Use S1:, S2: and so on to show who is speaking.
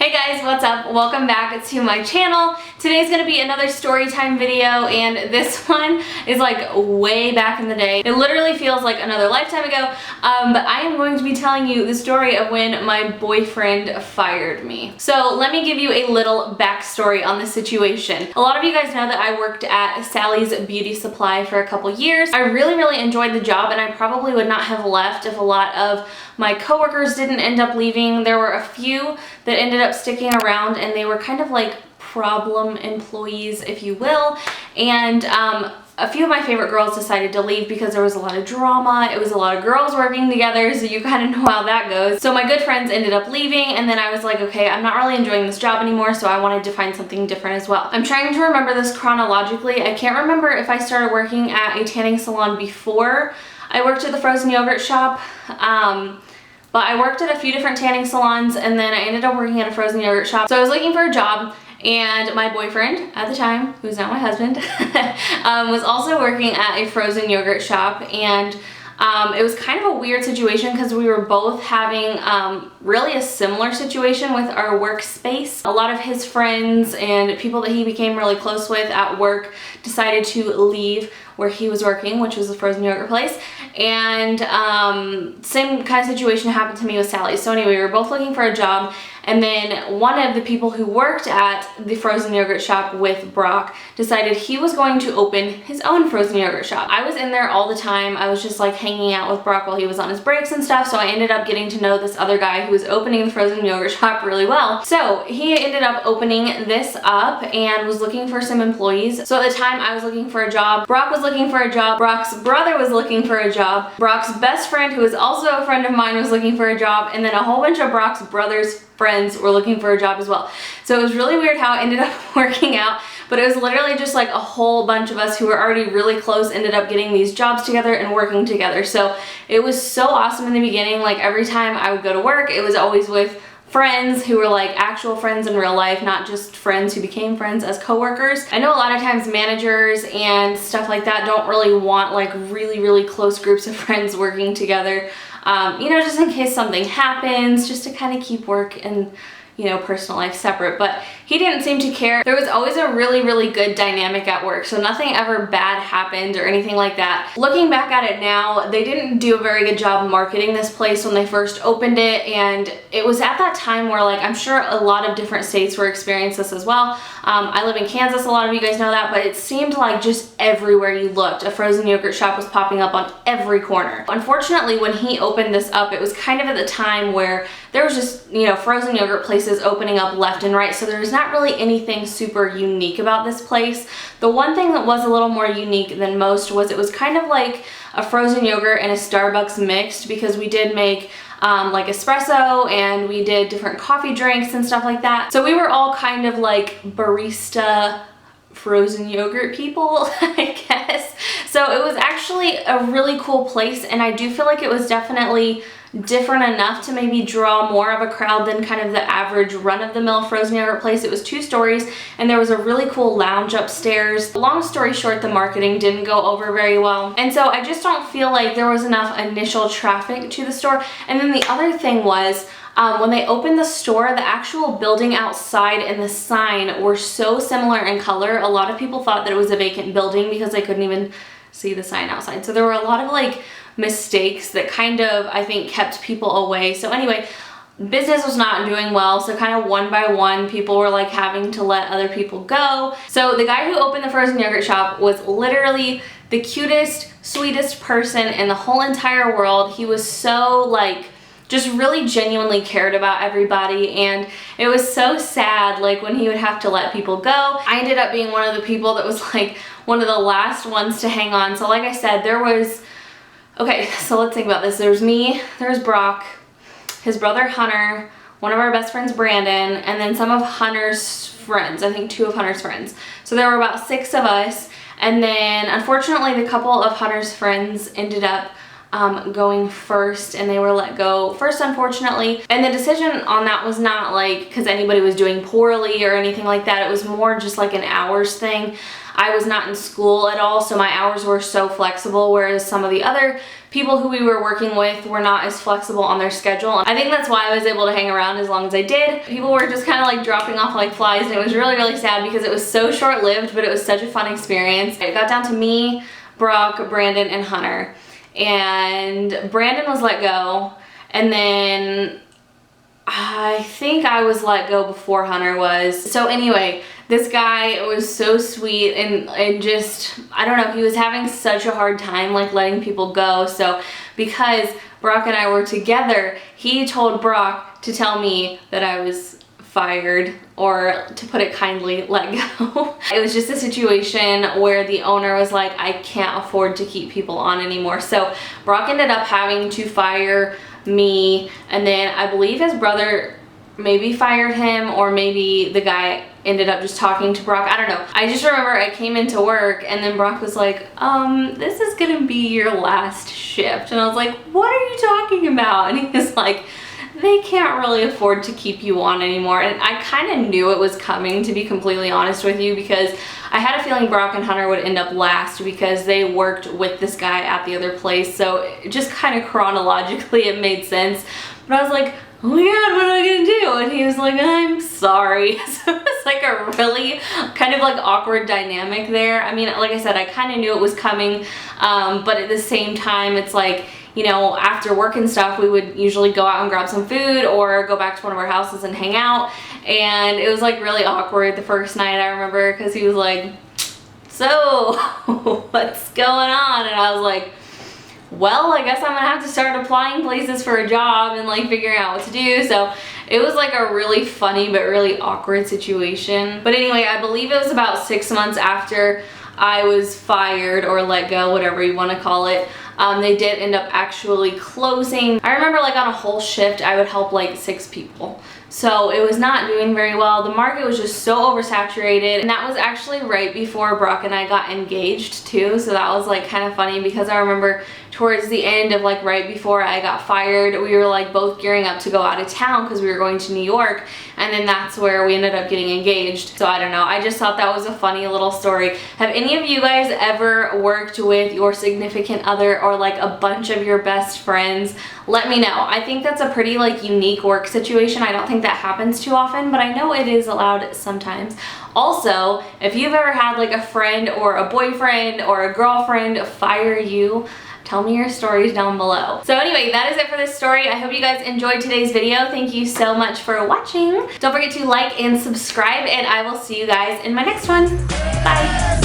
S1: Hey guys, what's up? Welcome back to my channel. Today's gonna be another story time video, and this one is like way back in the day. It literally feels like another lifetime ago, but I am going to be telling you the story of when my boyfriend fired me. So let me give you a little backstory on the situation. A lot of you guys know that I worked at Sally's Beauty Supply for a couple years. I really enjoyed the job, and I probably would not have left if a lot of my coworkers didn't end up leaving. There were a few that ended up sticking around, and they were kind of like problem employees, if you will. And a few of my favorite girls decided to leave because there was a lot of drama. It was a lot of girls working together, so you kind of know how that goes. So my good friends ended up leaving, and then I was like, okay, I'm not really enjoying this job anymore, so I wanted to find something different as well. I'm trying to remember this chronologically. I can't remember if I started working at a tanning salon before I worked at the frozen yogurt shop. But I worked at a few different tanning salons, and then I ended up working at a frozen yogurt shop. So I was looking for a job, and my boyfriend at the time, who's now my husband, was also working at a frozen yogurt shop. And it was kind of a weird situation because we were both having really a similar situation with our workspace. A lot of his friends and people that he became really close with at work decided to leave where he was working, which was a frozen yogurt place. And same kind of situation happened to me with Sally. So anyway, we were both looking for a job, and then one of the people who worked at the frozen yogurt shop with Brock decided he was going to open his own frozen yogurt shop. I was in there all the time. I was just like hanging out with Brock while he was on his breaks and stuff, so I ended up getting to know this other guy who was opening the frozen yogurt shop really well. So he ended up opening this up and was looking for some employees. So at the time, I was looking for a job. Brock was looking for a job. Brock's brother was looking for a job. Brock's best friend, who is also a friend of mine, was looking for a job, and then a whole bunch of Brock's brother's friends were looking for a job as well. So it was really weird how it ended up working out, but it was literally just like a whole bunch of us who were already really close ended up getting these jobs together and working together. So it was so awesome in the beginning. Like every time I would go to work, it was always with friends who were like actual friends in real life, not just friends who became friends as coworkers. I know a lot of times managers and stuff like that don't really want like really close groups of friends working together, you know, just in case something happens, just to kind of keep work and, you know, personal life separate. But he didn't seem to care. There was always a really good dynamic at work, so nothing ever bad happened or anything like that. Looking back at it now, they didn't do a very good job marketing this place when they first opened it, and it was at that time where, like, I'm sure a lot of different states were experiencing this as well. I live in Kansas, a lot of you guys know that, but it seemed like just everywhere you looked, a frozen yogurt shop was popping up on every corner. Unfortunately, when he opened this up, it was kind of at the time where there was just, you know, frozen yogurt places opening up left and right, so there's not really anything super unique about this place. The one thing that was a little more unique than most was it was kind of like a frozen yogurt and a Starbucks mixed, because we did make like espresso, and we did different coffee drinks and stuff like that. So we were all kind of like barista frozen yogurt people, I guess. So it was actually a really cool place, and I do feel like it was definitely different enough to maybe draw more of a crowd than kind of the average run-of-the-mill frozen yogurt place. It was 2 stories, and there was a really cool lounge upstairs. Long story short, the marketing didn't go over very well, and so I just don't feel like there was enough initial traffic to the store. And then the other thing was, when they opened the store, the actual building outside and the sign were so similar in color. A lot of people thought that it was a vacant building because they couldn't even see the sign outside. So there were a lot of like mistakes that kind of, I think, kept people away. So anyway, business was not doing well, so kind of one by one people were like having to let other people go. So the guy who opened the frozen yogurt shop was literally the cutest, sweetest person in the whole entire world. He was so like just really genuinely cared about everybody, and it was so sad like when he would have to let people go. I ended up being one of the people that was like one of the last ones to hang on. So like I said, there was, okay, so let's think about this. There's me, there's Brock, his brother Hunter, one of our best friends Brandon, and then some of Hunter's friends, I think 2 of Hunter's friends. So there were about 6 of us, and then unfortunately the couple of Hunter's friends ended up going first, and they were let go first, unfortunately. And the decision on that was not like because anybody was doing poorly or anything like that. It was more just like an hours thing. I was not in school at all, so my hours were so flexible, whereas some of the other people who we were working with were not as flexible on their schedule. I think that's why I was able to hang around as long as I did. People were just kind of like dropping off like flies, and it was really, really sad because it was so short-lived, but it was such a fun experience. It got down to me, Brock, Brandon, and Hunter. And Brandon was let go, and then I think I was let go before Hunter was. So anyway, this guy was so sweet, and just, I don't know, he was having such a hard time like letting people go. So because Brock and I were together, he told Brock to tell me that I was fired, or to put it kindly, let go. It was just a situation where the owner was like, I can't afford to keep people on anymore. So Brock ended up having to fire me, and then I believe his brother maybe fired him, or maybe the guy ended up just talking to Brock. I don't know. I just remember I came into work, and then Brock was like, this is gonna be your last shift. And I was like, what are you talking about? And he was like, they can't really afford to keep you on anymore. And I kind of knew it was coming, to be completely honest with you, because I had a feeling Brock and Hunter would end up last because they worked with this guy at the other place. So it just kind of chronologically it made sense. But I was like, oh my god, what am I gonna do? And he was like, I'm sorry. So it's like a really kind of like awkward dynamic there. I mean, like I said, I kind of knew it was coming, but at the same time, it's like, you know, after work and stuff, we would usually go out and grab some food or go back to one of our houses and hang out. And it was like really awkward the first night, I remember, because he was like, so what's going on? And I was like, well, I guess I'm gonna have to start applying places for a job and like figuring out what to do. So it was like a really funny but really awkward situation. But anyway, I believe it was about 6 months after I was fired or let go, whatever you want to call it. They did end up actually closing. I remember like on a whole shift, I would help like 6 people. So it was not doing very well. The market was just so oversaturated, and that was actually right before Brock and I got engaged too. So that was like kind of funny because I remember towards the end of like right before I got fired, we were like both gearing up to go out of town because we were going to New York, and then that's where we ended up getting engaged. So I don't know, I just thought that was a funny little story. Have any of you guys ever worked with your significant other or like a bunch of your best friends? Let me know. I think that's a pretty like unique work situation. I don't think that happens too often, but I know it is allowed sometimes. Also, if you've ever had like a friend or a boyfriend or a girlfriend fire you, tell me your stories down below. So anyway, that is it for this story. I hope you guys enjoyed today's video. Thank you so much for watching. Don't forget to like and subscribe, and I will see you guys in my next one. Bye.